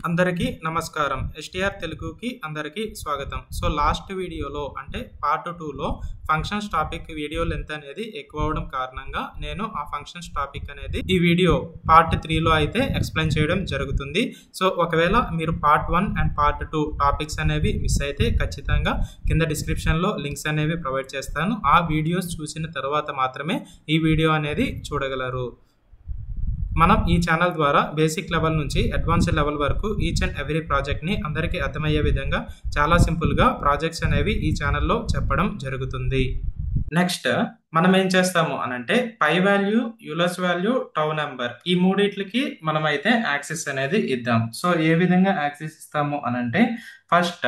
అందరికీ నమస్కారం. ఎస్టీఆర్ తెలుగుకి అందరికీ స్వాగతం. సో లాస్ట్ వీడియోలో అంటే పార్ట్ 2లో ఫంక్షన్స్ టాపిక్ వీడియో లెంత్ అనేది ఎక్కువ అవడం కారణంగా నేను ఆ ఫంక్షన్స్ టాపిక్ అనేది ఈ వీడియో పార్ట్ 3లో అయితే ఎక్స్ప్లెయిన్ చేయడం జరుగుతుంది. సో ఒకవేళ మీరు పార్ట్ 1 అండ్ పార్ట్ 2 టాపిక్స్ అనేవి మిస్ అయితే ఖచ్చితంగా కింద డిస్క్రిప్షన్లో లింక్స్ అనేవి ప్రొవైడ్ చేస్తాను. ఆ వీడియోస్ చూసిన తర్వాత మాత్రమే ఈ వీడియో అనేది చూడగలరు. మనం ఈ ఛానల్ ద్వారా బేసిక్ లెవెల్ నుంచి అడ్వాన్స్డ్ లెవెల్ వరకు ఈచ్ అండ్ ఎవ్రీ ప్రాజెక్ట్ని అందరికీ అర్థమయ్యే విధంగా చాలా సింపుల్గా ప్రాజెక్ట్స్ అనేవి ఈ ఛానల్లో చెప్పడం జరుగుతుంది. నెక్స్ట్ మనం ఏం చేస్తాము అనంటే pi value, Euler's value, tau number ఈ మూడిట్లకి మనమైతే యాక్సెస్ అనేది ఇద్దాం. సో ఏ విధంగా యాక్సెస్ ఇస్తాము అనంటే ఫస్ట్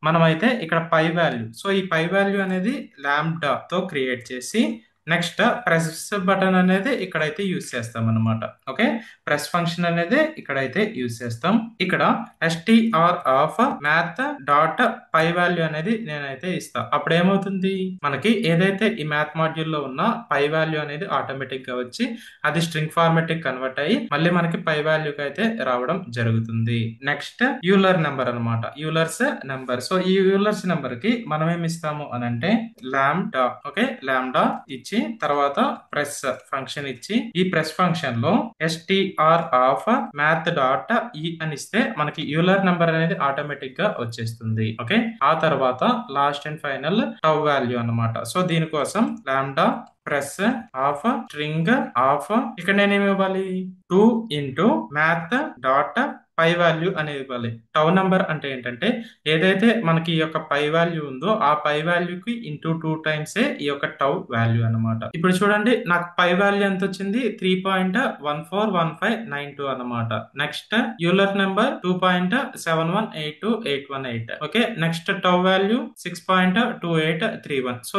మనమైతే ఇక్కడ పై వాల్యూ, సో ఈ పై వాల్యూ అనేది లాంబ్డాతో క్రియేట్ చేసి నెక్స్ట్ ప్రెస్ బటన్ అనేది ఇక్కడైతే యూజ్ చేస్తాం అనమాట. ఓకే, ప్రెస్ ఫంక్షన్ అనేది ఇక్కడైతే యూజ్ చేస్తాం. ఇక్కడ STR of math dot pi value అనేది నేనైతే ఇస్తా. అప్పుడు ఏమవుతుంది, మనకి ఏదైతే ఈ మ్యాథ్ మాడ్యూల్లో ఉన్న పై వాల్యూ అనేది ఆటోమేటిక్ గా వచ్చి అది స్ట్రింగ్ ఫార్మాటిక్ కన్వర్ట్ అయ్యి మళ్ళీ మనకి పై వాల్యూకి అయితే రావడం జరుగుతుంది. నెక్స్ట్ యూలర్ నెంబర్ అనమాట, యూలర్స్ నెంబర్. సో ఈ యూలర్స్ నెంబర్ కి మనం ఏమి ఇస్తాము అనంటే లాంబ్డా. ఓకే, లాంబ్డా ఇచ్చి తర్వాత ప్రెస్ ఫంక్షన్ ఇచ్చి ఈ ప్రెస్ ఫంక్షన్ లో ఎస్టీఆర్ ఆఫ్ మ్యాథ్ డాట్ ఈ అని ఇస్తే మనకి యూలర్ నెంబర్ అనేది ఆటోమేటిక్ గా వచ్చేస్తుంది. ఓకే, ఆ తర్వాత last and final tau value అన్నమాట. సో దీనికోసం lambda press of string of ఇక్కడ నేనేమి ఇవ్వాలి, 2 into math dot pi value అనేది ఇవ్వాలి. టౌ నెంబర్ అంటే ఏంటంటే ఏదైతే మనకి ఈ యొక్క పై వాల్యూ ఉందో ఆ పై వాల్యూకి ఇంటూ 2 టైమ్స్ ఈ యొక్క టౌ వాల్యూ అన్నమాట. ఇప్పుడు చూడండి నాకు పై వాల్యూ ఎంత వచ్చింది, 3.141592 అన్నమాట. Next Euler number 2.7182818. Okay, next tau value 6.2831. So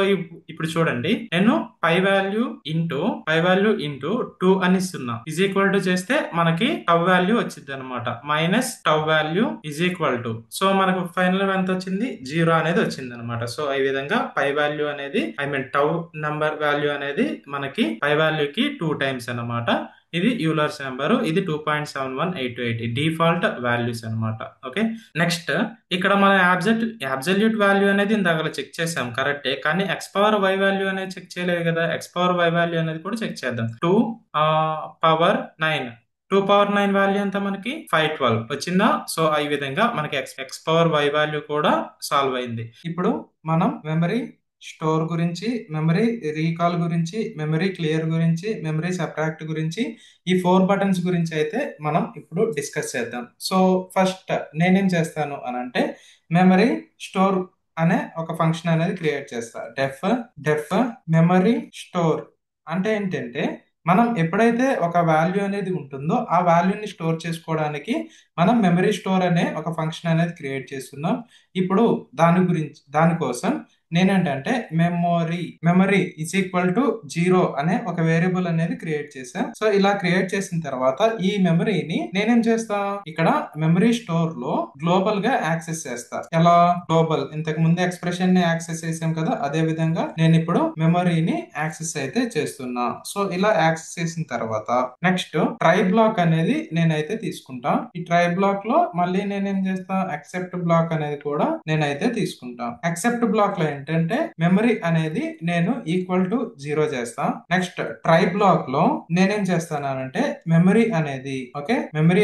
ఇప్పుడు చూడండి నేను పై వాల్యూ ఇంటూ 2 అని ఇస్తున్నా, ఇజ్ ఈక్వల్ టు చేస్తే మనకి టౌ వాల్యూ వచ్చింది అనమాట. Minus tau value is equal to, so మనకు ఫైనల్ ఎంత వచ్చింది, 0 అనేది వచ్చింది అనమాట. సో ఈ విధంగా పై వాల్యూ అనేది టౌ నంబర్ వాల్యూ అనేది మనకి పై వాల్యూకి 2 టైమ్స్ అనమాట. ఇది యూలర్స్ నెంబర్, ఇది 2.71828 డిఫాల్ట్ వాల్యూస్ అనమాట. ఓకే, నెక్స్ట్ ఇక్కడ మన అబ్సల్యూట్ వాల్యూ అనేది ఇందాక చెక్ చేసాం కరెక్టే, కానీ ఎక్స్ పవర్ వై వాల్యూ అనేది చెక్ చేయలేదు కదా. ఎక్స్ పవర్ వై వాల్యూ అనేది కూడా చెక్ చేద్దాం. 2 పవర్ 9 వాల్యూ అంతా మనకి 512 వచ్చిందా. సో ఈ విధంగా మనకి ఎక్స్ పవర్ వై వాల్యూ కూడా సాల్వ్ అయింది. ఇప్పుడు మనం మెమరీ స్టోర్ గురించి, మెమరీ రీకాల్ గురించి, మెమరీ క్లియర్ గురించి, మెమరీ సబ్ట్రాక్ట్ గురించి, ఈ 4 బటన్స్ గురించి అయితే మనం ఇప్పుడు డిస్కస్ చేద్దాం. సో ఫస్ట్ నేనేం చేస్తాను అనంటే మెమరీ స్టోర్ అనే ఒక ఫంక్షన్ అనేది క్రియేట్ చేస్తా. డెఫ్ మెమరీ స్టోర్ అంటే ఏంటంటే మనం ఎప్పుడైతే ఒక వాల్యూ అనేది ఉంటుందో ఆ వాల్యూని స్టోర్ చేసుకోవడానికి మనం మెమరీ స్టోర్ అనే ఒక ఫంక్షన్ అనేది క్రియేట్ చేస్తున్నాం. ఇప్పుడు దానికోసం నేనేంటంటే మెమరీ ఇస్ ఈక్వల్ టు 0 అనే ఒక వేరియబుల్ అనేది క్రియేట్ చేశా. సో ఇలా క్రియేట్ చేసిన తర్వాత ఈ మెమరీని నేనేం చేస్తా, ఇక్కడ మెమరీ స్టోర్ లో గ్లోబల్ గా యాక్సెస్ చేస్తా. ఎలా గ్లోబల్, ఇంతకు ముందు ఎక్స్ప్రెషన్ ని యాక్సెస్ చేసాం కదా, అదే విధంగా నేను ఇప్పుడు మెమరీని యాక్సెస్ అయితే చేస్తున్నా. సో ఇలా యాక్సెస్ చేసిన తర్వాత నెక్స్ట్ ట్రై బ్లాక్ అనేది నేనైతే తీసుకుంటా. ఈ ట్రై బ్లాక్ లో మళ్ళీ నేనేం చేస్తా, అక్సెప్ట్ బ్లాక్ అనేది కూడా నేనైతే తీసుకుంటా. అక్సెప్ట్ బ్లాక్ లో ఏంటంటే మెమరీ అనేది నేను ఈక్వల్ టు 0 చేస్తా. నెక్స్ట్ ట్రై బ్లాక్ లో నేనేం చేస్తానంటే మెమరీ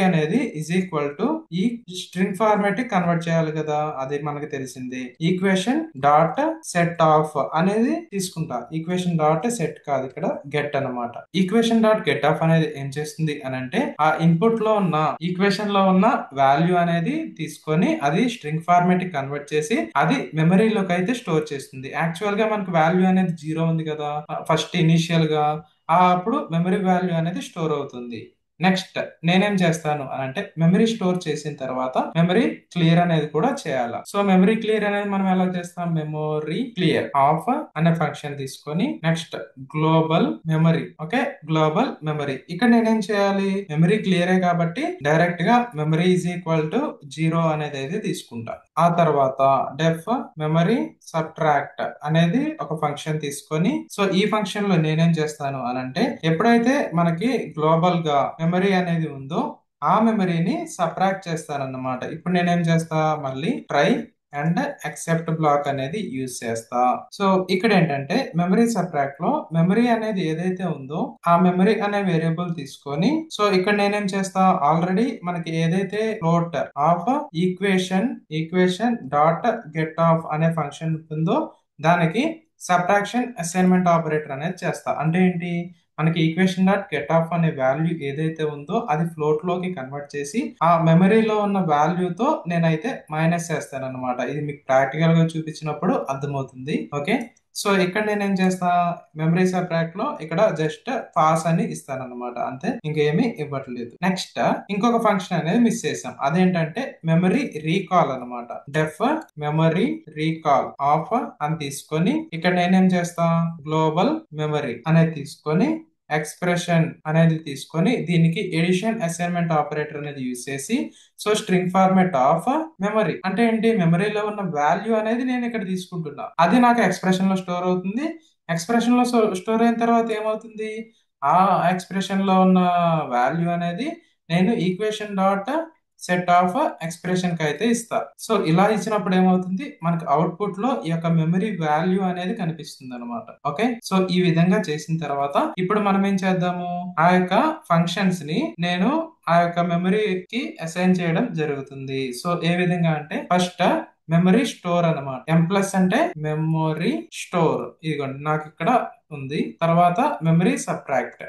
అనేది ఇజ్ ఈక్వల్ టు ఈ స్ట్రింగ్ ఫార్మాటిక్ కన్వర్ట్ చేయాలి కదా, అది మనకి తెలిసింది. ఈక్వేషన్ డాట్ సెట్ ఆఫ్ అనేది తీసుకుంటా. ఈక్వేషన్ డాట్ సెట్ కాదు, ఇక్కడ గెట్ అన్నమాట. ఈక్వేషన్ డాట్ గెట్ ఆఫ్ అనేది ఏం చేస్తుంది అనంటే ఆ ఇన్పుట్ లో ఉన్న ఈక్వేషన్ లో ఉన్న వాల్యూ అనేది తీసుకొని అది స్ట్రింగ్ ఫార్మాటిక్ కన్వర్ట్ చేసి అది మెమరీలోకి అయితే స్టోర్ చేస్తుంది. యాక్చువల్ గా మనకు వాల్యూ అనేది 0 ఉంది కదా ఫస్ట్ ఇనిషియల్ గా, అప్పుడు మెమరీ వాల్యూ అనేది స్టోర్ అవుతుంది. నెక్స్ట్ నేనేం చేస్తాను అంటే మెమరీ స్టోర్ చేసిన తర్వాత మెమరీ క్లియర్ అనేది కూడా చేయాలి. సో మెమరీ క్లియర్ అనేది మనం ఎలా చేస్తాం, మెమరీ క్లియర్ ఆఫ్ అనే ఫంక్షన్ తీసుకొని next global memory. Okay, global memory ఇక్కడ నేనేం చేయాలి, మెమరీ క్లియరే కాబట్టి డైరెక్ట్ గా మెమరీ ఈజ్ ఈక్వల్ టు 0 అనేది అయితే తీసుకుంటా. ఆ తర్వాత డెఫ్ మెమరీ సబ్ట్రాక్ట్ అనేది ఒక ఫంక్షన్ తీసుకొని, సో ఈ ఫంక్షన్ లో నేనేం చేస్తాను అనంటే ఎప్పుడైతే మనకి గ్లోబల్ గా మెమరీ అనేది ఉందో ఆ మెమరీని సబ్ట్రాక్ట్ చేస్తానన్నమాట. ఇప్పుడు నేనేం చేస్తా, మళ్ళీ ట్రై అండ్ ఎక్సెప్ట్ బ్లాక్ అనేది యూజ్ చేస్తా. సో ఇక్కడ ఏంటంటే మెమరీ సబ్ట్రాక్ట్ లో మెమరీ అనేది ఏదైతే ఉందో ఆ మెమరీ అనే వేరియబుల్ తీసుకొని, సో ఇక్కడ నేనేం చేస్తా, ఆల్రెడీ మనకి ఏదైతే float of equation dot get off అనే ఫంక్షన్ ఉంటుందో దానికి సబ్ట్రాక్షన్ అసైన్మెంట్ ఆపరేటర్ అనేది చేస్తా. అంటే ఏంటి, మనకి ఈక్వేషన్ డాట్ గెట్ ఆఫ్ అనే వాల్యూ ఏదైతే ఉందో అది ఫ్లోట్ లోకి కన్వర్ట్ చేసి ఆ మెమరీలో ఉన్న వాల్యూతో నేనైతే మైనస్ చేస్తాను అనమాట. ఇది మీకు ప్రాక్టికల్ గా చూపించినప్పుడు అర్థమవుతుంది. ఓకే, సో ఇక్కడ నేనేం చేస్తా, మెమరీ సబ్ట్రాక్ట్ లో ఇక్కడ జస్ట్ పాస్ అని ఇస్తాను అనమాట, అంతే, ఇంకేమీ ఇవ్వట్లేదు. నెక్స్ట్ ఇంకొక ఫంక్షన్ అనేది మిస్ చేసాం, అదేంటంటే మెమరీ రీకాల్ అనమాట. డెఫ్ మెమరీ రీకాల్ ఆఫ్ అని తీసుకొని ఇక్కడ నేనేం చేస్తా, గ్లోబల్ మెమరీ అనేది తీసుకొని ఎక్స్ప్రెషన్ అనేది తీసుకొని దీనికి ఎడిషన్ అసైన్మెంట్ ఆపరేటర్ అనేది యూజ్ చేసి, so string format of memory అంటే ఏంటి, మెమరీలో ఉన్న వాల్యూ అనేది నేను ఇక్కడ తీసుకుంటున్నా, అది నాకు ఎక్స్ప్రెషన్ లో స్టోర్ అవుతుంది. ఎక్స్ప్రెషన్ లో స్టోర్ అయిన తర్వాత ఏమవుతుంది, ఆ ఎక్స్ప్రెషన్ లో ఉన్న వాల్యూ అనేది నేను equation dot set of expression కి అయితే ఇస్తా. సో ఇలా ఇచ్చినప్పుడు ఏమవుతుంది, మనకి అవుట్పుట్ లో ఈ యొక్క మెమరీ వాల్యూ అనేది కనిపిస్తుంది అనమాట. ఓకే, సో ఈ విధంగా చేసిన తర్వాత ఇప్పుడు మనం ఏం చేద్దాము, ఆ యొక్క ఫంక్షన్స్ ని నేను ఆ యొక్క మెమరీకి అసైన్ చేయడం జరుగుతుంది. సో ఏ విధంగా అంటే ఫస్ట్ మెమరీ స్టోర్ అన్నమాట. ప్లస్ అంటే మెమరీ స్టోర్, ఇదిగోండి నాకు ఇక్కడ ఉంది. తర్వాత memory subtract.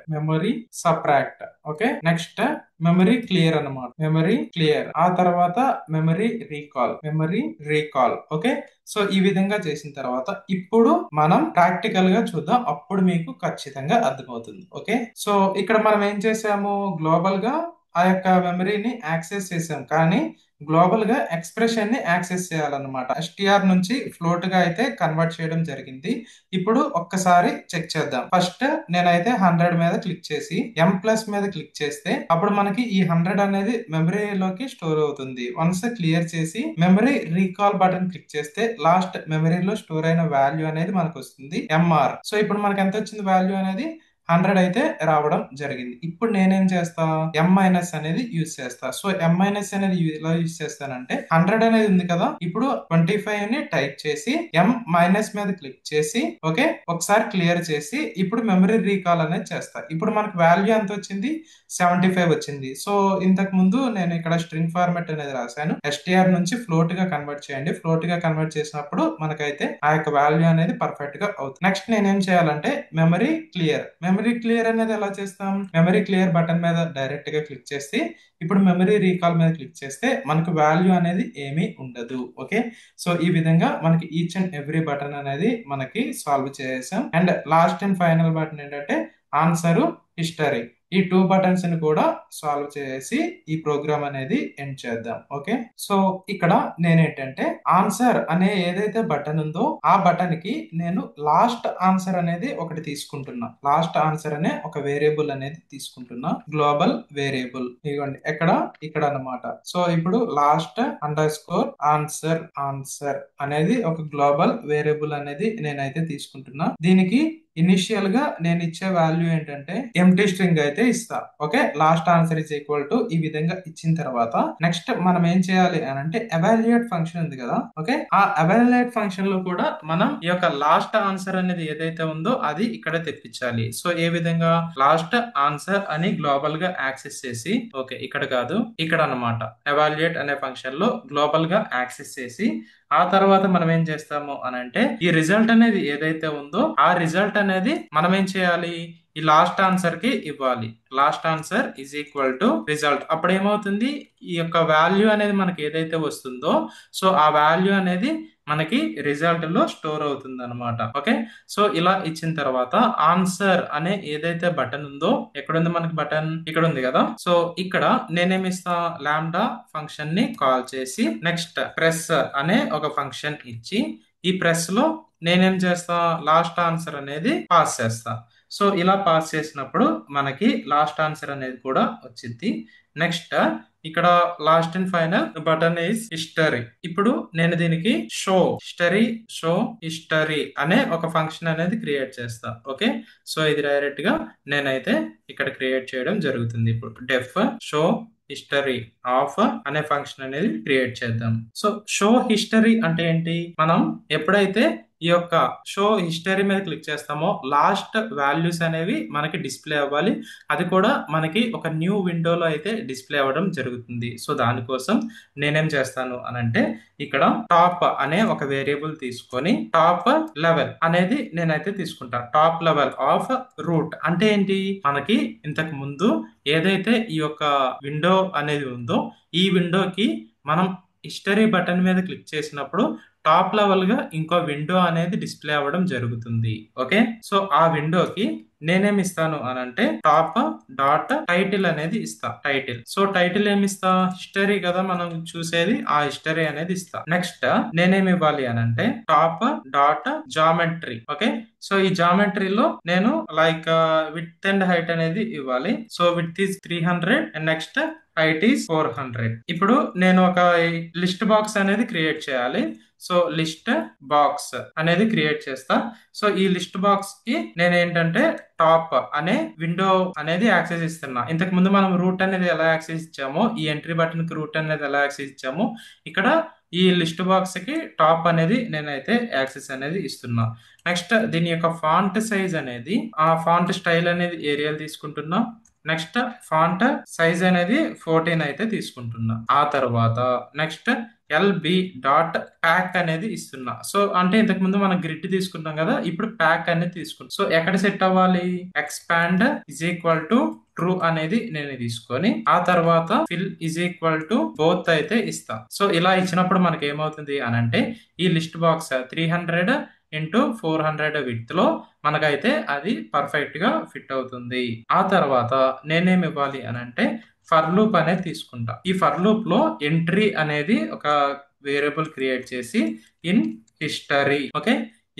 Okay, next memory clear అన్నమాట, మెమరీ క్లియర్. ఆ తర్వాత మెమరీ రీకాల్. ఓకే, సో ఈ విధంగా చేసిన తర్వాత ఇప్పుడు మనం ప్రాక్టికల్ గా చూద్దాం, అప్పుడు మీకు ఖచ్చితంగా అర్థమవుతుంది. ఓకే, సో ఇక్కడ మనం ఏం చేసాము, గ్లోబల్ గా ఆ యొక్క మెమరీని యాక్సెస్ చేసాం, కానీ గ్లోబల్ గా ఎక్స్ప్రెషన్ ని యాక్సెస్ చేయాలన్నమాట. ఎస్టిఆర్ నుంచి ఫ్లోట్ గా అయితే కన్వర్ట్ చేయడం జరిగింది. ఇప్పుడు ఒక్కసారి చెక్ చేద్దాం. ఫస్ట్ నేనైతే 100 మీద క్లిక్ చేసి ప్లస్ మీద క్లిక్ చేస్తే అప్పుడు మనకి ఈ 100 అనేది మెమరీలోకి స్టోర్ అవుతుంది. వన్స్ క్లియర్ చేసి మెమరీ రీకాల్ బటన్ క్లిక్ చేస్తే లాస్ట్ మెమరీలో స్టోర్ అయిన వాల్యూ అనేది మనకు వస్తుంది, ఎంఆర్. సో ఇప్పుడు మనకి ఎంత వచ్చింది వాల్యూ అనేది, 100 అయితే రావడం జరిగింది. ఇప్పుడు నేనేం చేస్తా, మైనస్ అనేది యూజ్ చేస్తా. సో మైనస్ అనేది ఎలా యూజ్ చేస్తానంటే 100 అనేది ఉంది కదా, ఇప్పుడు 25 ని టైప్ చేసి మైనస్ మీద క్లిక్ చేసి ఓకే ఒకసారి క్లియర్ చేసి ఇప్పుడు మెమరీ రీకాల్ అనేది చేస్తా. ఇప్పుడు మనకు వాల్యూ ఎంత వచ్చింది, 75 వచ్చింది. సో ఇంతకు ముందు నేను ఇక్కడ స్ట్రింగ్ ఫార్మాట్ అనేది రాశాను, ఎస్టిఆర్ నుంచి ఫ్లోట్ గా కన్వర్ట్ చేయండి. ఫ్లోట్ గా కన్వర్ట్ చేసినప్పుడు మనకైతే ఆ యొక్క వాల్యూ అనేది పర్ఫెక్ట్ గా అవుతుంది. నెక్స్ట్ నేనేం చేయాలంటే మెమరీ క్లియర్ అనేది ఎలా చేస్తాం, మెమరీ క్లియర్ బటన్ మీద డైరెక్ట్ గా క్లిక్ చేసి ఇప్పుడు మెమరీ రీకాల్ మీద క్లిక్ చేస్తే మనకు వాల్యూ అనేది ఏమీ ఉండదు. ఓకే, సో ఈ విధంగా మనకి ఈచ్ అండ్ ఎవ్రీ బటన్ అనేది మనకి సాల్వ్ చేసాం. And last and final button ఏంటంటే ఆన్సర్ హిస్టరీ. ఈ 2 బటన్స్ ని కూడా సాల్వ్ చేసి ఈ ప్రోగ్రామ్ అనేది ఎండ్ చేద్దాం. ఓకే, సో ఇక్కడ నేనేంటంటే ఆన్సర్ అనే ఏదైతే బటన్ ఉందో ఆ బటన్ కి నేను లాస్ట్ ఆన్సర్ అనేది ఒకటి తీసుకుంటున్నా. లాస్ట్ ఆన్సర్ అనే ఒక వేరియబుల్ అనేది తీసుకుంటున్నా, గ్లోబల్ వేరియబుల్. ఇదిగోండి ఇక్కడ అన్నమాట. సో ఇప్పుడు లాస్ట్ అండర్ స్కోర్ ఆన్సర్ అనేది ఒక గ్లోబల్ వేరియబుల్ అనేది నేనైతే తీసుకుంటున్నా. దీనికి ఇనిషియల్ గా నేను ఇచ్చే వాల్యూ ఏంటంటే ఎంటీ స్ట్రింగ్ అయితే ఇస్తా. Okay, last answer is equal to ఈ విధంగా ఇచ్చిన తర్వాత నెక్స్ట్ మనం ఏం చేయాలి అని అంటే ఎవాల్యుయేట్ ఫంక్షన్ ఉంది కదా. ఓకే, ఆ ఎవాల్యుయేట్ ఫంక్షన్ లో కూడా మనం ఈ యొక్క లాస్ట్ ఆన్సర్ అనేది ఏదైతే ఉందో అది ఇక్కడ తెప్పించాలి. సో ఏ విధంగా, లాస్ట్ ఆన్సర్ అని గ్లోబల్ గా యాక్సెస్ చేసి, ఓకే ఇక్కడ కాదు ఇక్కడ అన్నమాట, ఎవాల్యుయేట్ అనే ఫంక్షన్ లో గ్లోబల్ గా యాక్సెస్ చేసి ఆ తర్వాత మనం ఏం చేస్తాము అని అంటే ఈ రిజల్ట్ అనేది ఏదైతే ఉందో ఆ రిజల్ట్ అనేది మనం ఏం చేయాలి, ఈ లాస్ట్ ఆన్సర్ కి ఇవ్వాలి. Last answer is equal to result. అప్పుడు ఏమవుతుంది, ఈ యొక్క వాల్యూ అనేది మనకి ఏదైతే వస్తుందో సో ఆ వాల్యూ అనేది మనకి రిజల్ట్ లో స్టోర్ అవుతుంది అనమాట. ఓకే, సో ఇలా ఇచ్చిన తర్వాత ఆన్సర్ అనే ఏదైతే బటన్ ఉందో, ఎక్కడుంది మనకి బటన్, ఇక్కడ ఉంది కదా. సో ఇక్కడ నేనేమి ఇస్తా, లాంబ్డా ఫంక్షన్ ని కాల్ చేసి నెక్స్ట్ ప్రెస్ అనే ఒక ఫంక్షన్ ఇచ్చి ఈ ప్రెస్ లో నేనేం చేస్తా, లాస్ట్ ఆన్సర్ అనేది పాస్ చేస్తా. సో ఇలా పాస్ చేసినప్పుడు మనకి లాస్ట్ ఆన్సర్ అనేది కూడా వచ్చింది. నెక్స్ట్ ఇక్కడ last and final button is history. ఇప్పుడు నేను దీనికి షో హిస్టరీ అనే ఒక ఫంక్షన్ అనేది క్రియేట్ చేస్తా. ఓకే, సో ఇది డైరెక్ట్ గా నేనైతే ఇక్కడ క్రియేట్ చేయడం జరుగుతుంది. ఇప్పుడు డెఫ్ షో హిస్టరీ ఆఫ్ అనే ఫంక్షన్ అనేది క్రియేట్ చేద్దాం. సో షో హిస్టరీ అంటే ఏంటి? మనం ఎప్పుడైతే ఈ యొక్క షో హిస్టరీ మీద క్లిక్ చేస్తామో లాస్ట్ వాల్యూస్ అనేవి మనకి డిస్ప్లే అవ్వాలి. అది కూడా మనకి ఒక న్యూ విండోలో అయితే డిస్ప్లే అవ్వడం జరుగుతుంది. సో దానికోసం నేనేం చేస్తాను అనంటే ఇక్కడ టాప్ అనే ఒక వేరియబుల్ తీసుకొని టాప్ లెవెల్ అనేది నేనైతే తీసుకుంటా. టాప్ లెవెల్ ఆఫ్ రూట్ అంటే ఏంటి? మనకి ఇంతకు ముందు ఏదైతే ఈ యొక్క విండో అనేది ఉందో ఈ విండోకి మనం హిస్టరీ బటన్ మీద క్లిక్ చేసినప్పుడు టాప్ లెవెల్ గా ఇంకో విండో అనేది డిస్ప్లే అవ్వడం జరుగుతుంది. ఓకే, సో ఆ విండోకి నేనేమి ఇస్తాను అనంటే టాప్ డాట్ టైటిల్ అనేది ఇస్తా. టైటిల్, సో టైటిల్ ఏమి ఇస్తా? హిస్టరీ కదా మనం చూసేది, ఆ హిస్టరీ అనేది ఇస్తా. నెక్స్ట్ నేనేమి ఇవ్వాలి అనంటే top dot geometry. Okay, so ఈ జామెట్రీలో నేను లైక్ విడ్త్ అండ్ హైట్ అనేది ఇవ్వాలి. So width is 300 and next height is 400. ఇప్పుడు నేను ఒక లిస్ట్ బాక్స్ అనేది క్రియేట్ చేయాలి. సో లిస్ట్ బాక్స్ అనేది క్రియేట్ చేస్తా. సో ఈ లిస్ట్ బాక్స్ కి నేను ఏంటంటే టాప్ అనే విండో అనేది యాక్సెస్ ఇస్తున్నా. ఇంతకు ముందు మనం రూట్ అనేది ఎలా యాక్సెస్ ఇచ్చామో, ఈ ఎంట్రీ బటన్ కి రూట్ అనేది ఎలా యాక్సెస్ ఇచ్చామో, ఇక్కడ ఈ లిస్ట్ బాక్స్ కి టాప్ అనేది నేనైతే యాక్సెస్ అనేది ఇస్తున్నా. నెక్స్ట్ దీని యొక్క ఫాంట్ సైజ్ అనేది, ఆ ఫాంట్ స్టైల్ అనేది ఏరియల్ తీసుకుంటున్నా. నెక్స్ట్ ఫాంట్ సైజ్ అనేది 14 అయితే తీసుకుంటున్నా. ఆ తర్వాత నెక్స్ట్ ఎల్బి డాట్ ప్యాక్ అనేది ఇస్తున్నా. సో అంటే ఇంతకు ముందు మనం గ్రిడ్ తీసుకున్నాం కదా, ఇప్పుడు ప్యాక్ అనేది తీసుకున్నాం. సో ఎక్కడ సెట్ అవ్వాలి? Expand is equal to true అనేది నేను తీసుకొని ఆ తర్వాత fill is equal to both అయితే ఇస్తా. సో ఇలా ఇచ్చినప్పుడు మనకి ఏమవుతుంది అనంటే ఈ లిస్ట్ బాక్స్ 300 ఇంటూ 400 విడ్త్ లో మనకైతే అది పర్ఫెక్ట్ గా ఫిట్ అవుతుంది. ఆ తర్వాత నేనేమి ఇవ్వాలి అనంటే ఫర్ లూప్ అనేది తీసుకుంటా. ఈ ఫర్ లూప్ లో ఎంట్రీ అనేది ఒక వేరియబుల్ క్రియేట్ చేసి in history, okay,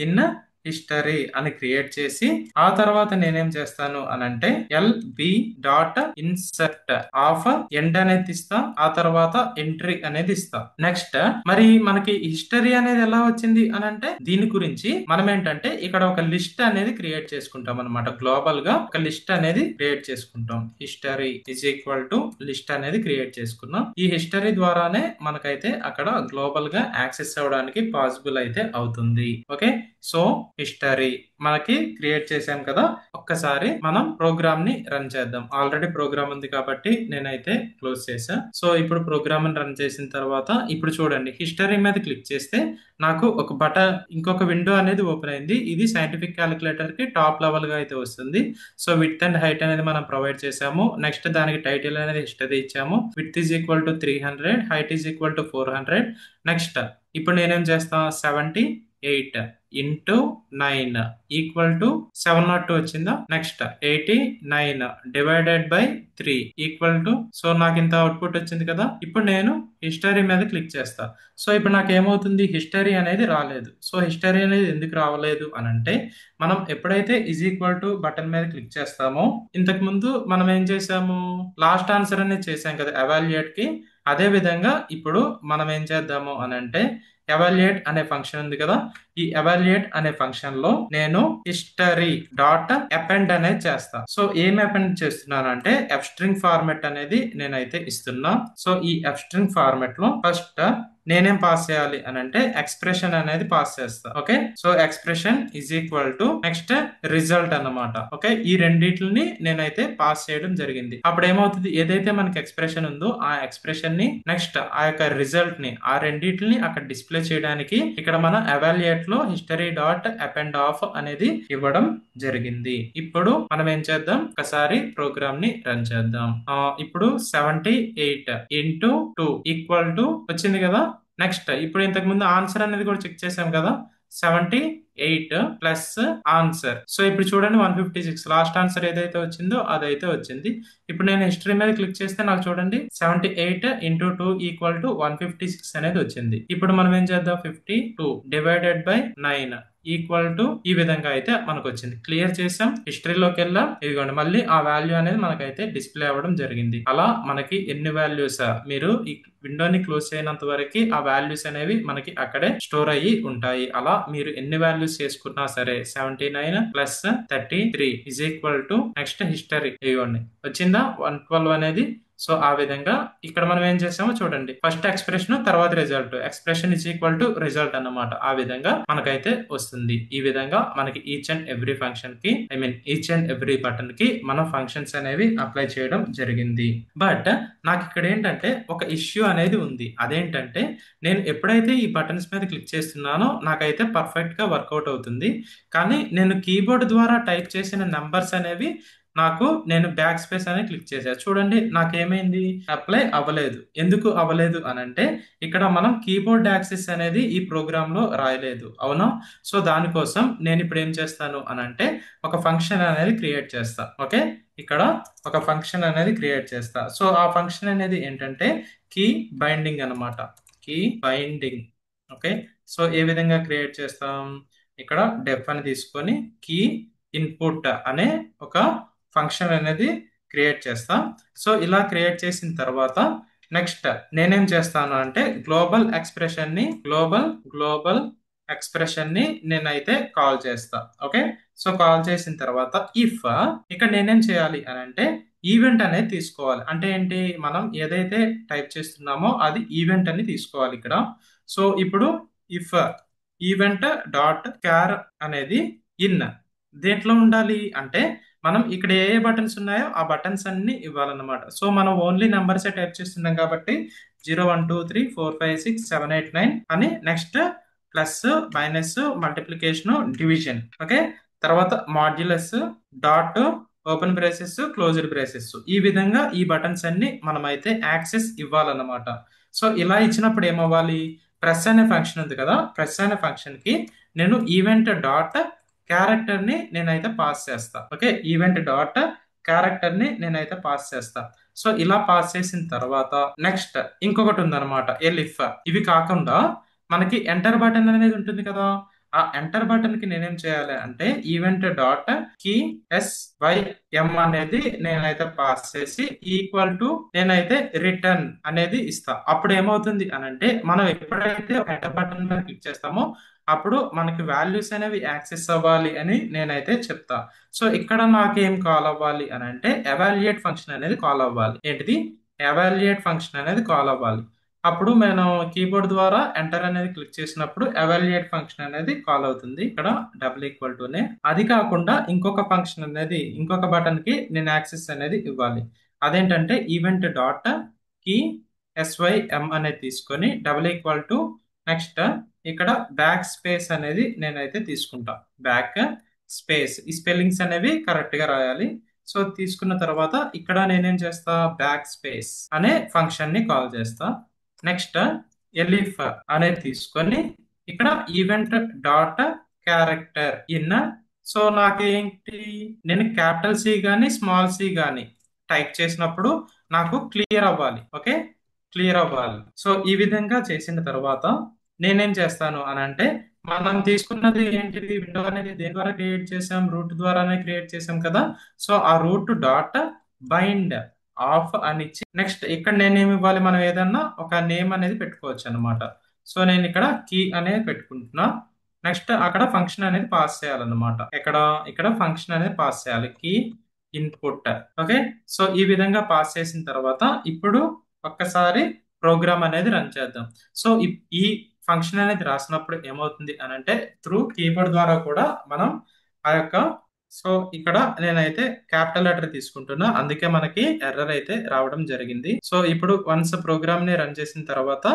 in history అని క్రియేట్ చేసి ఆ తర్వాత నేనేం చేస్తాను అనంటే LB dot insert of end అనేది ఇస్తా. ఆ తర్వాత ఎంట్రీ అనేది ఇస్తా. నెక్స్ట్ మరి మనకి హిస్టరీ అనేది ఎలా వచ్చింది అనంటే దీని గురించి మనం ఏంటంటే ఇక్కడ ఒక లిస్ట్ అనేది క్రియేట్ చేసుకుంటాం అనమాట. గ్లోబల్ గా ఒక లిస్ట్ అనేది క్రియేట్ చేసుకుంటాం. History is equal to list అనేది క్రియేట్ చేసుకున్నాం. ఈ హిస్టరీ ద్వారానే మనకైతే అక్కడ గ్లోబల్ గా యాక్సెస్ అవ్వడానికి పాసిబుల్ అయితే అవుతుంది. ఓకే, సో హిస్టరీ మనకి క్రియేట్ చేసాం కదా. ఒక్కసారి మనం ప్రోగ్రామ్ ని రన్ చేద్దాం. ఆల్రెడీ ప్రోగ్రామ్ ఉంది కాబట్టి నేనైతే క్లోజ్ చేసా. సో ఇప్పుడు ప్రోగ్రామ్ రన్ చేసిన తర్వాత ఇప్పుడు చూడండి హిస్టరీ మీద క్లిక్ చేస్తే నాకు ఒక బటన్, ఇంకొక విండో అనేది ఓపెన్ అయింది. ఇది సైంటిఫిక్ క్యాలిక్యులేటర్ కి టాప్ లెవెల్ గా అయితే వస్తుంది. సో విడ్త్ అండ్ హైట్ అనేది మనం ప్రొవైడ్ చేసాము. నెక్స్ట్ దానికి టైటిల్ అనేది హిస్టరీ ఇచ్చాము. Width is equal to 300, height is equal to 400. Next ఇప్పుడు నేనేం చేస్తా? 78 ఇంటూ 9 ఈక్వల్ టు 702 వచ్చిందా? Next 89 divided by 3 equal to, so నాకు ఇంత అవుట్పుట్ వచ్చింది కదా. ఇప్పుడు నేను హిస్టరీ మీద క్లిక్ చేస్తా. సో ఇప్పుడు నాకు ఏమవుతుంది? హిస్టరీ అనేది రాలేదు. సో హిస్టరీ అనేది ఎందుకు రావలేదు అనంటే మనం ఎప్పుడైతే ఈజ్ ఈక్వల్ టు బటన్ మీద క్లిక్ చేస్తామో, ఇంతకు ముందు మనం ఏం చేసాము? లాస్ట్ ఆన్సర్ అనేది చేసాం కదా ఎవాల్యుయేట్ కి. అదే విధంగా ఇప్పుడు మనం ఏం చేద్దాము అనంటే ఎవాల్యుయేట్ అనే ఫంక్షన్ ఉంది కదా, ఈ ఎవాల్యుయేట్ అనే ఫంక్షన్ లో నేను హిస్టరీ డాట్ అపెండ్ అనేది చేస్తా. సో ఏం అపెండ్ చేస్తున్నానంటే ఎఫ్ స్ట్రింగ్ ఫార్మెట్ అనేది నేనైతే ఇస్తున్నా. సో ఈ ఎఫ్ స్ట్రింగ్ ఫార్మెట్ లో ఫస్ట్ నేనేం పాస్ చేయాలి అని అంటే ఎక్స్ప్రెషన్ అనేది పాస్ చేస్తా. Okay, so expression is equal to next result అన్నమాట. ఓకే, ఈ రెండిటిని నేనైతే పాస్ చేయడం జరిగింది. అప్పుడు ఏమవుతుంది? ఏదైతే మనకి ఎక్స్ప్రెషన్ ఉందో ఆ ఎక్స్ప్రెషన్ ని నెక్స్ట్ ఆ యొక్క రిజల్ట్ ని, ఆ రెండిటిని అక్కడ డిస్ప్లే చేయడానికి ఇక్కడ మన ఎవాల్యుయేట్ లో హిస్టరీ డాట్ అపెండ్ ఆఫ్ అనేది ఇవ్వడం జరిగింది. ఇప్పుడు మనం ఏం చేద్దాం? ఒకసారి ప్రోగ్రామ్ ని రన్ చేద్దాం. ఇప్పుడు 78 ఇంటూ 2 ఈక్వల్ టు వచ్చింది కదా. నెక్స్ట్ ఇప్పుడు ఇంతకు ముందు ఆన్సర్ అనేది కూడా చెక్ చేసాం కదా, 78 ప్లస్ ఆన్సర్. సో ఇప్పుడు చూడండి 156 లాస్ట్ ఆన్సర్ ఏదైతే వచ్చిందో అదైతే వచ్చింది. ఇప్పుడు నేను హిస్టరీ మీద క్లిక్ చేస్తే నాకు చూడండి 78 ఇంటూ 2 ఈక్వల్ టు 156 అనేది వచ్చింది. ఇప్పుడు మనం ఏం చేద్దాం? 52 డివైడెడ్ బై 9 ఈక్వల్ టు ఈ విధంగా అయితే మనకు వచ్చింది. క్లియర్ చేసాం. హిస్టరీలోకి వెళ్ళాం. ఇదిగోండి మళ్ళీ ఆ వాల్యూ అనేది మనకైతే డిస్ప్లే అవ్వడం జరిగింది. అలా మనకి ఎన్ని వాల్యూస్ మీరు ఈ విండోని క్లోజ్ చేయనంత వరకు ఆ వాల్యూస్ అనేవి మనకి అక్కడే స్టోర్ అయ్యి ఉంటాయి. అలా మీరు ఎన్ని వాల్యూస్ చేసుకున్నా సరే 79 plus 33 is equal to next history. ఇదిగోండి వచ్చిందా 112 అనేది. సో ఆ విధంగా ఇక్కడ మనం ఏం చేసామో చూడండి, ఫస్ట్ ఎక్స్ప్రెషన్ తర్వాత result, expression is equal to result అన్నమాట. ఆ విధంగా మనకైతే వస్తుంది. ఈ విధంగా మనకి ఈచ్ అండ్ ఎవ్రీ ఫంక్షన్ కి, I mean each and every button కి మనం ఫంక్షన్స్ అనేవి అప్లై చేయడం జరిగింది. బట్ నాకు ఇక్కడ ఏంటంటే ఒక ఇష్యూ అనేది ఉంది. అదేంటంటే నేను ఎప్పుడైతే ఈ బటన్స్ మీద క్లిక్ చేస్తున్నానో నాకైతే పర్ఫెక్ట్ గా వర్కౌట్ అవుతుంది. కానీ నేను కీబోర్డ్ ద్వారా టైప్ చేసిన నంబర్స్ అనేవి నేను బ్యాక్ స్పేస్ అనేది క్లిక్ చేశాను చూడండి, నాకేమైంది, అప్లై అవ్వలేదు. ఎందుకు అవ్వలేదు అని అంటే ఇక్కడ మనం కీబోర్డ్ యాక్సెస్ అనేది ఈ ప్రోగ్రామ్ లో రాయలేదు, అవునా? సో దానికోసం నేను ఇప్పుడు ఏం చేస్తాను అని అంటే ఒక ఫంక్షన్ అనేది క్రియేట్ చేస్తా. ఓకే, ఇక్కడ ఒక ఫంక్షన్ అనేది క్రియేట్ చేస్తా. సో ఆ ఫంక్షన్ అనేది ఏంటంటే కీ బైండింగ్ అన్నమాట, కీ బైండింగ్. ఓకే, సో ఏ విధంగా క్రియేట్ చేస్తాం, ఇక్కడ డెఫ్ అని తీసుకొని కీ ఇన్పుట్ అనే ఒక ఫంక్షన్ అనేది క్రియేట్ చేస్తా. సో ఇలా క్రియేట్ చేసిన తర్వాత నెక్స్ట్ నేనేం చేస్తాను అంటే గ్లోబల్ ఎక్స్ప్రెషన్ ని నేనైతే కాల్ చేస్తా. ఓకే, సో కాల్ చేసిన తర్వాత ఇఫ్ ఇక్కడ నేనేం చేయాలి అని అంటే ఈవెంట్ అనేది తీసుకోవాలి. అంటే ఏంటి, మనం ఏదైతే టైప్ చేస్తున్నామో అది ఈవెంట్ అని తీసుకోవాలి ఇక్కడ. సో ఇప్పుడు ఇఫ్ ఈవెంట్ డాట్ క్యార్ అనేది ఇన్ దేంట్లో ఉండాలి అంటే మనం ఇక్కడ ఏ ఏ బటన్స్ ఉన్నాయో ఆ బటన్స్ అన్ని ఇవ్వాలన్నమాట. సో మనం ఓన్లీ నెంబర్సే టైప్ చేస్తున్నాం కాబట్టి 0 1 2 3 4 5 6 7 8 9 అని, next plus minus multiplication division. Okay, తర్వాత modulus dot open braces closed braces, ఈ విధంగా ఈ బటన్స్ అన్ని మనమైతే యాక్సెస్ ఇవ్వాలన్నమాట. సో ఇలా ఇచ్చినప్పుడు ఏమవ్వాలి, ప్రెస్ అనే ఫంక్షన్ ఉంది కదా, ప్రెస్ అనే ఫంక్షన్ కి నేను ఈవెంట్ డాట్ క్యారెక్టర్ ని నేనైతే పాస్ చేస్తా. ఓకే, ఈవెంట్ డాట్ క్యారెక్టర్ ని నేనైతే పాస్ చేస్తా. సో ఇలా పాస్ చేసిన తర్వాత నెక్స్ట్ ఇంకొకటి ఉందన్నమాట, ఎలిఫ్. ఇవి కాకుండా మనకి ఎంటర్ బటన్ అనేది ఉంటుంది కదా, ఆ ఎంటర్ బటన్ కి నేనేం చేయాలి అంటే ఈవెంట్ డాట్ కీ SYM అనేది నేనైతే పాస్ చేసి ఈక్వల్ టు నేనైతే రిటర్న్ అనేది ఇస్తా. అప్పుడు ఏమవుతుంది అని అంటే మనం ఎప్పుడైతే ఎంటర్ బటన్ మీద క్లిక్ చేస్తామో అప్పుడు మనకి వాల్యూస్ అనేవి యాక్సెస్ అవ్వాలి అని నేనైతే చెప్తా. సో ఇక్కడ నాకేం కాల్ అవ్వాలి అని అంటే ఎవాల్యుయేట్ ఫంక్షన్ అనేది కాల్ అవ్వాలి. ఏంటిది, ఎవాల్యుయేట్ ఫంక్షన్ అనేది కాల్ అవ్వాలి. అప్పుడు మనం కీబోర్డ్ ద్వారా ఎంటర్ అనేది క్లిక్ చేసినప్పుడు ఎవాల్యుయేట్ ఫంక్షన్ అనేది కాల్ అవుతుంది. ఇక్కడ డబుల్ ఈక్వల్ టునే, అది కాకుండా ఇంకొక ఫంక్షన్ అనేది ఇంకొక బటన్ కి నేను యాక్సెస్ అనేది ఇవ్వాలి. అదేంటంటే ఈవెంట్ డాట్ కీ SYM అనేది తీసుకొని డబుల్ ఈక్వల్ టు నెక్స్ట్ ఇక్కడ బ్యాక్ స్పేస్ అనేది నేనైతే తీసుకుంటా. బ్యాక్ స్పేస్, ఈ స్పెల్లింగ్స్ అనేవి కరెక్ట్ గా రాయాలి. సో తీసుకున్న తర్వాత ఇక్కడ నేనేం చేస్తా, బ్యాక్ స్పేస్ అనే ఫంక్షన్ ని కాల్ చేస్తా. నెక్స్ట్ ఎలిఫ్ అనేది తీసుకొని ఇక్కడ event dot character in. So నాకేంటి, నేను క్యాపిటల్ సి గాని స్మాల్ సి గాని టైప్ చేసినప్పుడు నాకు క్లియర్ అవ్వాలి. ఓకే, క్లియర్ అవ్వాలి. సో ఈ విధంగా చేసిన తర్వాత నేనేం చేస్తాను అని అంటే మనం తీసుకున్నది ఏంటిది, విండో అనేది దేని ద్వారా క్రియేట్ చేసాం, రూట్ ద్వారానే క్రియేట్ చేసాం కదా. సో ఆ రూట్ డాట్ బైండ్ ఆఫ్ అని ఇచ్చి నెక్స్ట్ ఇక్కడ నేనేమి ఇవ్వాలి, మనం ఏదన్నా ఒక నేమ్ అనేది పెట్టుకోవచ్చు అనమాట. సో నేను ఇక్కడ కీ అనేది పెట్టుకుంటున్నా. నెక్స్ట్ అక్కడ ఫంక్షన్ అనేది పాస్ చేయాలన్నమాట. ఇక్కడ ఫంక్షన్ అనేది పాస్ చేయాలి, కీ ఇన్పుట్. ఓకే, సో ఈ విధంగా పాస్ చేసిన తర్వాత ఇప్పుడు ఒక్కసారి ప్రోగ్రామ్ అనేది రన్ చేద్దాం. సో ఈ ఫంక్షన్ అనేది రాసినప్పుడు ఏమవుతుంది అని అంటే త్రూ కీబోర్డ్ ద్వారా కూడా మనం ఆ యొక్క, సో ఇక్కడ నేనైతే క్యాపిటల్ లెటర్ తీసుకుంటున్నా, అందుకే మనకి ఎర్రర్ అయితే రావడం జరిగింది. సో ఇప్పుడు వన్స్ ప్రోగ్రామ్ ని రన్ చేసిన తర్వాత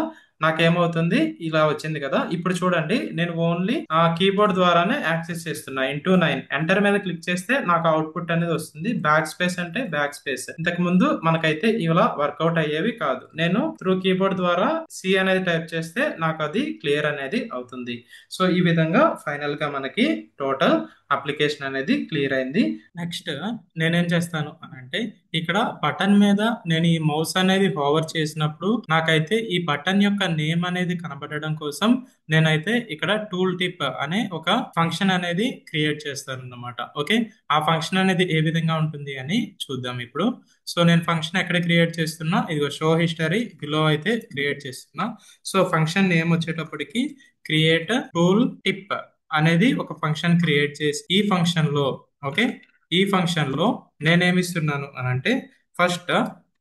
నాకేమవుతుంది, ఇలా వచ్చింది కదా. ఇప్పుడు చూడండి, నేను ఓన్లీ కీబోర్డ్ ద్వారానే యాక్సెస్ చేస్తున్నా. ఇంటూ 9 ఎంటర్ మీద క్లిక్ చేస్తే నాకు అవుట్పుట్ అనేది వస్తుంది. బ్యాక్ స్పేస్ అంటే బ్యాక్ స్పేస్. ఇంతకు ముందు మనకైతే ఇలా వర్కౌట్ అయ్యేవి కాదు. నేను త్రూ కీబోర్డ్ ద్వారా సి అనేది టైప్ చేస్తే నాకు అది క్లియర్ అనేది అవుతుంది. సో ఈ విధంగా ఫైనల్ గా మనకి టోటల్ అప్లికేషన్ అనేది క్లియర్ అయింది. నెక్స్ట్ నేనేం చేస్తాను అని అంటే ఇక్కడ బటన్ మీద నేను ఈ మౌస్ అనేది హోవర్ చేసినప్పుడు నాకైతే ఈ బటన్ యొక్క నేమ్ అనేది కనబడడం కోసం నేనైతే ఇక్కడ టూల్ టిప్ అనే ఒక ఫంక్షన్ అనేది క్రియేట్ చేస్తాను అన్నమాట. ఓకే, ఆ ఫంక్షన్ అనేది ఏ విధంగా ఉంటుంది అని చూద్దాం ఇప్పుడు. సో నేను ఫంక్షన్ ఎక్కడ క్రియేట్ చేస్తున్నా, ఇదిగో షో హిస్టరీ బిలో అయితే క్రియేట్ చేస్తున్నా. సో ఫంక్షన్ నేమ్ వచ్చేటప్పటికి క్రియేట్ టూల్ టిప్ అనేది ఒక ఫంక్షన్ క్రియేట్ చేసి ఈ ఫంక్షన్ లో, ఓకే, ఈ ఫంక్షన్ లో నేనేమిస్తున్నాను అని అంటే ఫస్ట్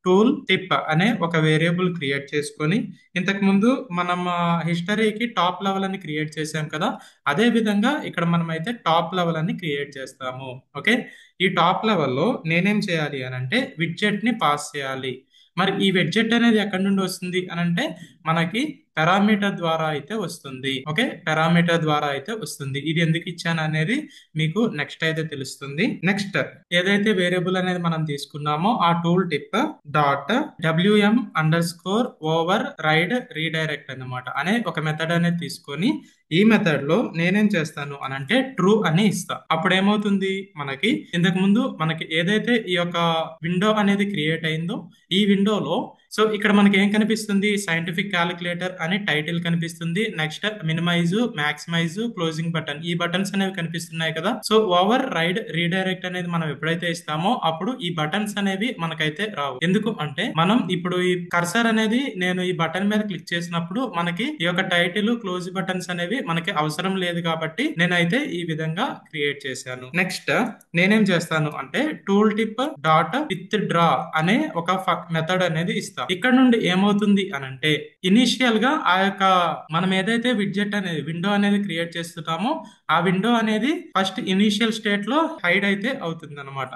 టూల్ టిప్ అనే ఒక వేరియబుల్ క్రియేట్ చేసుకొని ఇంతకు ముందు మనం హిస్టరీకి టాప్ లెవెల్ అని క్రియేట్ చేసాం కదా, అదే విధంగా ఇక్కడ మనం అయితే టాప్ లెవెల్ అని క్రియేట్ చేస్తాము. ఓకే, ఈ టాప్ లెవెల్లో నేనేం చేయాలి అని అంటే విడ్జెట్ ని పాస్ చేయాలి. మరి ఈ విడ్జెట్ అనేది ఎక్కడి నుండి వస్తుంది అని అంటే మనకి పారామీటర్ ద్వారా అయితే వస్తుంది. ఓకే, పారామీటర్ ద్వారా అయితే వస్తుంది. ఇది ఎందుకు ఇచ్చాను అనేది మీకు నెక్స్ట్ అయితే తెలుస్తుంది. నెక్స్ట్ ఏదైతే వేరియబుల్ అనేది మనం తీసుకున్నామో ఆ tooltip dot WM underscore override redirect అన్నమాట అనే ఒక మెథడ్ అనేది తీసుకొని ఈ మెథడ్ లో నేనేం చేస్తాను అని అంటే ట్రూ అని ఇస్తా. అప్పుడు ఏమవుతుంది, మనకి ఇంతకు ముందు మనకి ఏదైతే ఈ యొక్క విండో అనేది క్రియేట్ అయిందో ఈ విండోలో సో ఇక్కడ మనకి ఏం కనిపిస్తుంది, సైంటిఫిక్ క్యాలిక్యులేటర్ అని టైటిల్ కనిపిస్తుంది. Next minimise, maximise, closing button, ఈ బటన్స్ అనేవి కనిపిస్తున్నాయి కదా. సో ఓవర్ రైడ్ రీడైరెక్ట్ అనేది మనం ఎప్పుడైతే ఇస్తామో అప్పుడు ఈ బటన్స్ అనేవి మనకైతే రావు. ఎందుకు అంటే మనం ఇప్పుడు ఈ కర్సర్ అనేది నేను ఈ బటన్ మీద క్లిక్ చేసినప్పుడు మనకి ఈ యొక్క టైటిల్, క్లోజ్ బటన్స్ అనేవి మనకి అవసరం లేదు కాబట్టి నేనైతే ఈ విధంగా క్రియేట్ చేశాను. నెక్స్ట్ నేనేం చేస్తాను అంటే tool tip dot with draw అనే ఒక మెథడ్ అనేది ఇస్తాను. ఇక్కడ నుండి ఏమవుతుంది అని అంటే ఇనిషియల్ గా ఆ యొక్క మనం ఏదైతే విడ్జెట్ అనేది విండో అనేది క్రియేట్ చేస్తున్నామో ఆ విండో అనేది ఫస్ట్ ఇనిషియల్ స్టేట్ లో హైడ్ అయితే అవుతుంది అనమాట.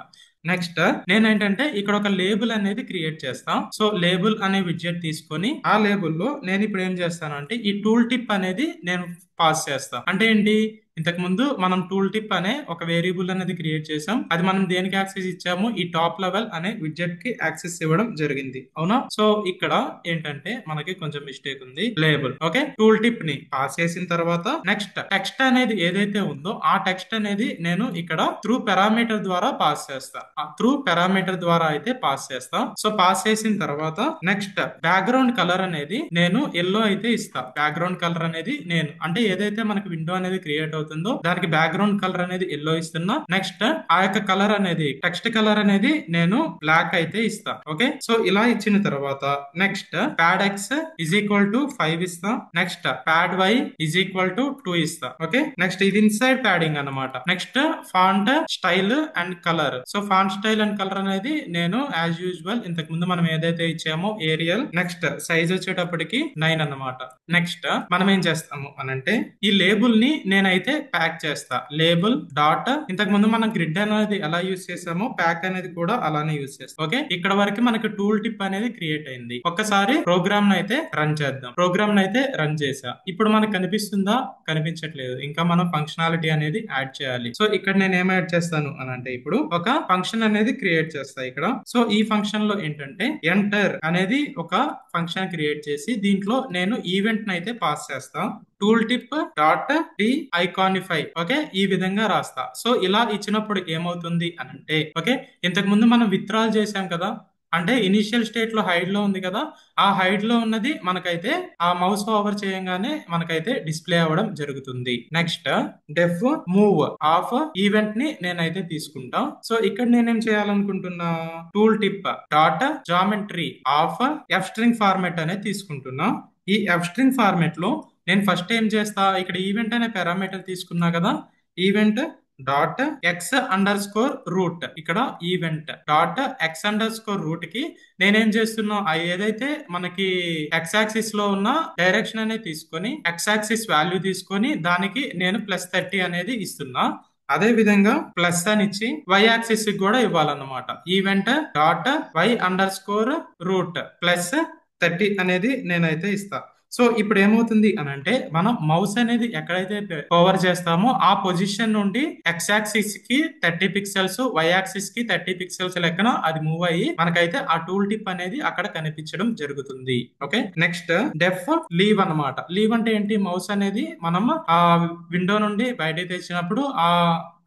నెక్స్ట్ నేనేంటంటే ఇక్కడ ఒక లేబుల్ అనేది క్రియేట్ చేస్తాం. సో లేబుల్ అనే విడ్జెట్ తీసుకొని ఆ లేబుల్లో నేను ఇప్పుడు ఏం చేస్తాను అంటే ఈ టూల్ టిప్ అనేది నేను పాస్ చేస్తాం. అంటే ఏంటి, ఇంతకు ముందు మనం టూల్ టిప్ అనే ఒక వేరియబుల్ అనేది క్రియేట్ చేసాం. అది మనం దేనికి యాక్సెస్ ఇచ్చాము, ఈ టాప్ లెవెల్ అనే విడ్జెట్ కి యాక్సెస్ ఇవ్వడం జరిగింది. అవునా, సో ఇక్కడ ఏంటంటే మనకి కొంచెం మిస్టేక్ ఉంది. లేబుల్ ఓకే, టూల్ టిప్ ని పాస్ చేసిన తర్వాత నెక్స్ట్ టెక్స్ట్ అనేది ఏదైతే ఉందో ఆ టెక్స్ట్ అనేది నేను ఇక్కడ త్రూ పారామీటర్ ద్వారా పాస్ చేస్తా. త్రూ పారామీటర్ ద్వారా అయితే పాస్ చేస్తా. సో పాస్ చేసిన తర్వాత నెక్స్ట్ బ్యాక్గ్రౌండ్ కలర్ అనేది నేను ఎల్లో అయితే ఇస్తా. బ్యాక్గ్రౌండ్ కలర్ అనేది నేను అంటే ఏదైతే మనకి విండో అనేది క్రియేట్ అవుతుందో దానికి బ్యాక్గ్రౌండ్ కలర్ అనేది ఎల్లో ఇస్తున్నా. నెక్స్ట్ ఆ యొక్క కలర్ అనేది టెక్స్ట్ కలర్ అనేది నేను బ్లాక్ అయితే ఇస్తా. ఓకే, సో ఇలా ఇచ్చిన తర్వాత next pad X is equal to 5 ఇస్తా. Next pad why is equal to 2 ఇస్తా. ఓకే, నెక్స్ట్ ఇది ఇన్సైడ్ ప్యాడింగ్ అన్నమాట. Next font style and colour. So font style and colour అనేది నేను యాజ్ యూజువల్ ఇంతకు ముందు మనం ఏదైతే ఇచ్చామో ఏరియల్. నెక్స్ట్ సైజ్ వచ్చేటప్పటికి 9 అన్నమాట. నెక్స్ట్ మనం ఏం చేస్తాము అనంటే ఈ లేబుల్ ని నేనైతే ప్యాక్ చేస్తా. లేబుల్ డాట్ ఇంతకు ముందు మనం గ్రిడ్ అనేది ఎలా యూజ్ చేసామో ప్యాక్ అనేది కూడా అలానే యూజ్ చేస్తాం. ఓకే, ఇక్కడ వరకు మనకి టూల్ టిప్ అనేది క్రియేట్ అయింది. ఒక్కసారి ప్రోగ్రామ్ అయితే రన్ చేద్దాం. ప్రోగ్రామ్ అయితే రన్ చేసా. ఇప్పుడు మనకు కనిపిస్తుందా, కనిపించట్లేదు. ఇంకా మనం ఫంక్షనాలిటీ అనేది యాడ్ చేయాలి. సో ఇక్కడ నేను ఏం యాడ్ చేస్తాను అని అంటే ఇప్పుడు ఒక ఫంక్షన్ అనేది క్రియేట్ చేస్తా ఇక్కడ. సో ఈ ఫంక్షన్ లో ఏంటంటే ఎంటర్ అనేది ఒక ఫంక్షన్ క్రియేట్ చేసి దీంట్లో నేను ఈవెంట్ అయితే పాస్ చేస్తా. Tooltip dot D iconify. Okay, ఈ విధంగా రాస్తా. సో ఇలా ఇచ్చినప్పుడు ఏమవుతుంది అని అంటే ఓకే, ఇంతకు ముందు మనం విత్డ్రాల్ చేసాం కదా, అంటే ఇనిషియల్ స్టేట్ లో హైడ్ లో ఉంది కదా, ఆ హైడ్ లో ఉన్నది మనకైతే ఆ మౌస్ ఓవర్ చేయగానే మనకైతే డిస్ప్లే అవ్వడం జరుగుతుంది. Next deaf move of event ని నేనైతే తీసుకుంటా. సో ఇక్కడ నేనేం చేయాలనుకుంటున్నా, tool tip dot geometry of F string format అనేది తీసుకుంటున్నా. ఈ ఎఫ్ స్ట్రింగ్ ఫార్మాట్ లో నేను ఫస్ట్ ఏం చేస్తా, ఇక్కడ ఈవెంట్ అనే పారామీటర్ తీసుకున్నా కదా, event dot X underscore root. ఇక్కడ event dot X underscore root కి నేనేం చేస్తున్నా, ఏదైతే మనకి ఎక్స్ యాక్సిస్ లో ఉన్న డైరెక్షన్ అనేది తీసుకొని ఎక్స్ యాక్సిస్ వాల్యూ తీసుకొని దానికి నేను +30 అనేది ఇస్తున్నా. అదే విధంగా ప్లస్ అని ఇచ్చి వై యాక్సిస్ కూడా ఇవ్వాలన్నమాట. Event dot Y underscore root +30 అనేది నేనైతే ఇస్తా. సో ఇప్పుడు ఏమవుతుంది అని అంటే మనం మౌస్ అనేది ఎక్కడైతే ఓవర్ చేస్తామో ఆ పొజిషన్ నుండి ఎక్స్ యాక్సిస్ కి 30 పిక్సెల్స్, వై యాక్సిస్ కి 30 పిక్సెల్స్ లెక్కన అది మూవ్ అయ్యి మనకైతే ఆ టూల్ టిప్ అనేది అక్కడ కనిపించడం జరుగుతుంది. ఓకే, నెక్స్ట్ డెఫ్ లీవ్ అన్నమాట. లీవ్ అంటే ఏంటి, మౌస్ అనేది మనం ఆ విండో నుండి బయటకు తెచ్చినప్పుడు ఆ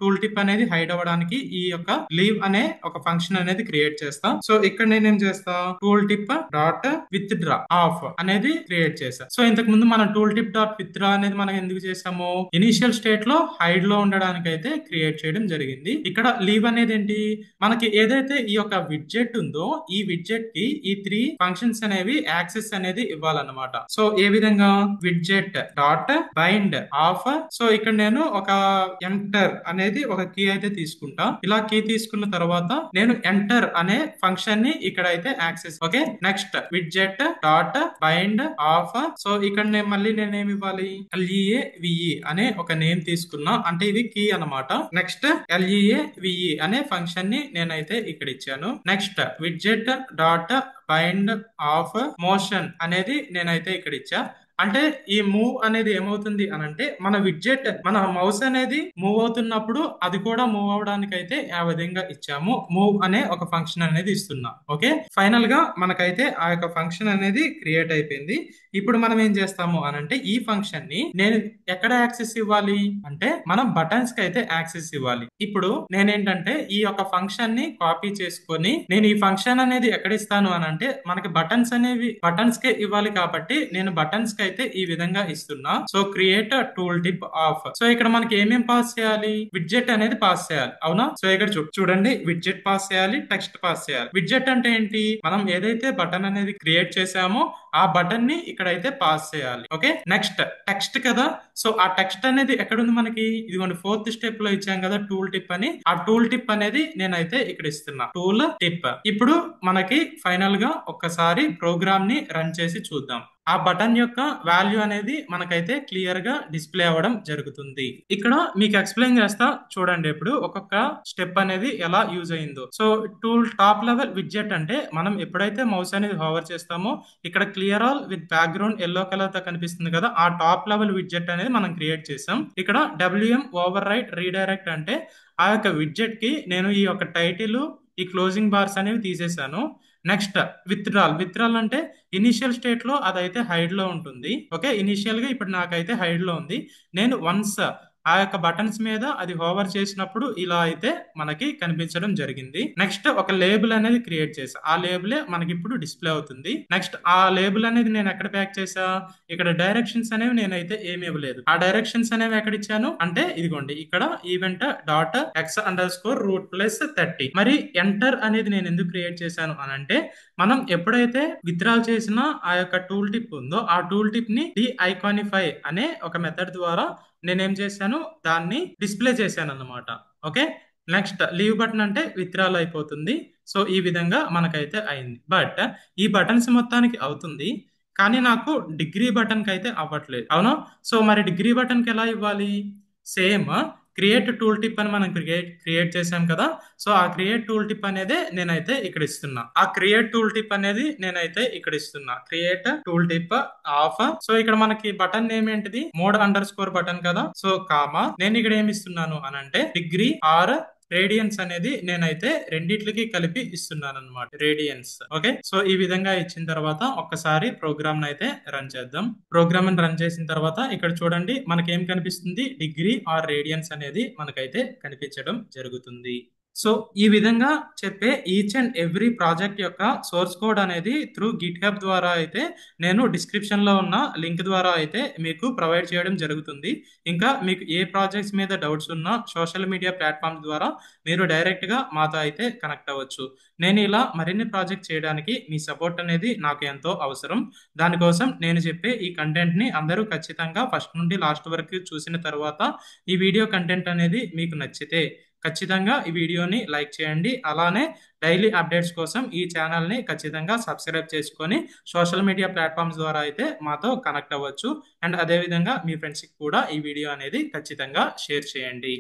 టూల్ టిప్ అనేది హైడ్ అవ్వడానికి ఈ యొక్క లీవ్ అనే ఒక ఫంక్షన్ అనేది క్రియేట్ చేస్తాం. సో ఇక్కడ నేనేం చేస్తా, tooltip dot with draw of అనేది క్రియేట్ చేస్తా. సో ఇంతకు ముందు మనం tool tip dot with draw అనేది మనం ఎందుకు చేసాము, ఇనిషియల్ స్టేట్ లో హైడ్ లో ఉండడానికి అయితే క్రియేట్ చేయడం జరిగింది. ఇక్కడ లీవ్ అనేది ఏంటి, మనకి ఏదైతే ఈ యొక్క విడ్జెట్ ఉందో ఈ విడ్జెట్ కి ఈ 3 ఫంక్షన్స్ అనేవి యాక్సెస్ అనేది ఇవ్వాలన్నమాట. సో ఏ విధంగా, widget dot bind of. So ఇక్కడ నేను ఒక ఎంటర్ అనే అనేది ఒక కీ అయితే తీసుకుంటా. ఇలా కీ తీసుకున్న తర్వాత నేను ఎంటర్ అనే ఫంక్షన్ ని ఇక్కడ అయితే access. Okay, next widget dot bind of. So ఇక్కడ నేను మళ్ళీ నేనేమి ఇవ్వాలి, LEAVE అనే ఒక నేమ్ తీసుకున్నా, అంటే ఇది కీ అన్నమాట. నెక్స్ట్ LEAVE అనే ఫంక్షన్ ని నేనైతే ఇక్కడ ఇచ్చాను. Next widget dot bind of motion అనేది నేనైతే ఇక్కడ ఇచ్చా. అంటే ఈ మూవ్ అనేది ఏమవుతుంది అనంటే మన విడ్జెట్, మన మౌస్ అనేది మూవ్ అవుతున్నప్పుడు అది కూడా మూవ్ అవడానికి అయితే ఆ విధంగా ఇచ్చాము. మూవ్ అనే ఒక ఫంక్షన్ అనేది ఇస్తున్నా. ఓకే, ఫైనల్ గా మనకైతే ఆ యొక్క ఫంక్షన్ అనేది క్రియేట్ అయిపోయింది. ఇప్పుడు మనం ఏం చేస్తాము అనంటే ఈ ఫంక్షన్ ని నేను ఎక్కడ యాక్సెస్ ఇవ్వాలి అంటే మనం బటన్స్ కి అయితే యాక్సెస్ ఇవ్వాలి. ఇప్పుడు నేనేంటంటే ఈ యొక్క ఫంక్షన్ ని కాపీ చేసుకొని నేను ఈ ఫంక్షన్ అనేది ఎక్కడ ఇస్తాను అనంటే మనకి బటన్స్ అనేవి బటన్స్ కే ఇవ్వాలి కాబట్టి నేను బటన్స్ కి అయితే ఈ విధంగా ఇస్తున్నా. So create tool tip of. So ఇక్కడ మనకి ఏమేం పాస్ చేయాలి, విడ్జెట్ అనేది పాస్ చేయాలి, అవునా. సో ఇక్కడ చూడండి, విడ్జెట్ పాస్ చేయాలి, టెక్స్ట్ పాస్ చేయాలి. విడ్జెట్ అంటే ఏంటి, మనం ఏదైతే బటన్ అనేది క్రియేట్ చేసామో ఆ బటన్ ని ఇక్కడైతే పాస్ చేయాలి. ఓకే, నెక్స్ట్ టెక్స్ట్ కదా. సో ఆ టెక్స్ట్ అనేది ఎక్కడుంది మనకి, ఇదిగోండి ఫోర్త్ స్టెప్ లో ఇచ్చాం కదా టూల్ టిప్ అని. ఆ టూల్ టిప్ అనేది నేనైతే ఇక్కడ ఇస్తున్నా, టూల్ టిప్. ఇప్పుడు మనకి ఫైనల్ గా ఒక్కసారి ప్రోగ్రామ్ ని రన్ చేసి చూద్దాం. ఆ బటన్ యొక్క వాల్యూ అనేది మనకైతే క్లియర్ గా డిస్ప్లే అవ్వడం జరుగుతుంది. ఇక్కడ మీకు ఎక్స్ప్లెయిన్ చేస్తా చూడండి, ఇప్పుడు ఒక్కొక్క స్టెప్ అనేది ఎలా యూజ్ అయిందో. So tool top level widget అంటే మనం ఎప్పుడైతే మౌస్ అనేది హోవర్ చేస్తామో ఇక్కడ clear all with background yellow colour తో కనిపిస్తుంది కదా, ఆ టాప్ లెవెల్ విడ్జెట్ అనేది మనం క్రియేట్ చేసాం. ఇక్కడ WM ఓవర్ రైట్ రీడైరెక్ట్ అంటే ఆ యొక్క విడ్జెట్ కి నేను ఈ యొక్క టైటిల్, ఈ క్లోజింగ్ బార్స్ అనేవి తీసేసాను. నెక్స్ట్ విత్డ్రాల్ అంటే ఇనిషియల్ స్టేట్ లో అదైతే హైడ్ లో ఉంటుంది. ఓకే, ఇనిషియల్ గా ఇప్పుడు నాకైతే హైడ్ లో ఉంది. నేను వన్స్ ఆ యొక్క బటన్స్ మీద అది హోవర్ చేసినప్పుడు ఇలా అయితే మనకి కనిపించడం జరిగింది. నెక్స్ట్ ఒక లేబుల్ అనేది క్రియేట్ చేసా, ఆ లేబులే మనకి ఇప్పుడు డిస్ప్లే అవుతుంది. నెక్స్ట్ ఆ లేబుల్ అనేది నేను ఎక్కడ ప్యాక్ చేసా, ఇక్కడ డైరెక్షన్స్ అనేవి నేనైతే ఏమి ఇవ్వలేదు. ఆ డైరెక్షన్స్ అనేవి ఎక్కడ ఇచ్చాను అంటే ఇదిగోండి ఇక్కడ ఈవెంట్ డాట్ x_root+30. మరి ఎంటర్ అనేది నేను ఎందుకు క్రియేట్ చేశాను అనంటే మనం ఎప్పుడైతే విత్డ్రాల్ చేసిన ఆ యొక్క టూల్ టిప్ ఉందో ఆ టూల్ టిప్ ని డీఐకానిఫై అనే ఒక మెథడ్ ద్వారా నేనేం చేశాను, దాన్ని డిస్ప్లే చేశాను అన్నమాట. ఓకే, నెక్స్ట్ లీవ్ బటన్ అంటే విత్డ్రాల్ అయిపోతుంది. సో ఈ విధంగా మనకైతే అయింది. బట్ ఈ బటన్స్ మొత్తానికి అవుతుంది, కానీ నాకు డిగ్రీ బటన్ కి అయితే అవ్వట్లేదు, అవునా. సో మరి డిగ్రీ బటన్ కి ఎలా ఇవ్వాలి, సేమ్ క్రియేట్ టూల్ టిప్ అని మనం క్రియేట్ చేసాం కదా. సో ఆ క్రియేట్ టూల్ టిప్ అనేది నేనైతే ఇక్కడ ఇస్తున్నా. ఆ క్రియేట్ టూల్ టిప్ అనేది నేనైతే ఇక్కడ ఇస్తున్నా, create tool tip of. So ఇక్కడ మనకి బటన్ నేమ్ ఏంటిది, mode__ బటన్ కదా. సో కామా నేను ఇక్కడ ఏమి ఇస్తున్నాను అనంటే డిగ్రీ ఆర్ రేడియన్స్ అనేది నేనైతే రెండిట్లకి కలిపి ఇస్తున్నాను అనమాట, రేడియన్స్. ఓకే, సో ఈ విధంగా ఇచ్చిన తర్వాత ఒక్కసారి ప్రోగ్రామ్ అయితే రన్ చేద్దాం. ప్రోగ్రామ్ రన్ చేసిన తర్వాత ఇక్కడ చూడండి మనకి ఏం కనిపిస్తుంది, డిగ్రీ ఆర్ రేడియన్స్ అనేది మనకైతే కనిపించడం జరుగుతుంది. సో ఈ విధంగా చెప్పే ఈచ్ అండ్ ఎవ్రీ ప్రాజెక్ట్ యొక్క సోర్స్ కోడ్ అనేది త్రూ గిట్ హబ్ ద్వారా అయితే నేను డిస్క్రిప్షన్ లో ఉన్న లింక్ ద్వారా అయితే మీకు ప్రొవైడ్ చేయడం జరుగుతుంది. ఇంకా మీకు ఏ ప్రాజెక్ట్స్ మీద డౌట్స్ ఉన్నా సోషల్ మీడియా ప్లాట్ఫామ్స్ ద్వారా మీరు డైరెక్ట్ గా మాతో అయితే కనెక్ట్ అవ్వచ్చు. నేను ఇలా మరిన్ని ప్రాజెక్ట్ చేయడానికి మీ సపోర్ట్ అనేది నాకు ఎంతో అవసరం. దానికోసం నేను చెప్పే ఈ కంటెంట్ ని అందరూ ఖచ్చితంగా ఫస్ట్ నుండి లాస్ట్ వరకు చూసిన తర్వాత ఈ వీడియో కంటెంట్ అనేది మీకు నచ్చితే ఖచ్చితంగా ఈ వీడియోని లైక్ చేయండి. అలానే డైలీ అప్డేట్స్ కోసం ఈ ఛానల్ ని ఖచ్చితంగా సబ్స్క్రైబ్ చేసుకొని సోషల్ మీడియా ప్లాట్ఫామ్స్ ద్వారా అయితే మాతో కనెక్ట్ అవ్వచ్చు. అండ్ అదే విధంగా మీ ఫ్రెండ్స్ కి కూడా ఈ వీడియో అనేది ఖచ్చితంగా షేర్ చేయండి.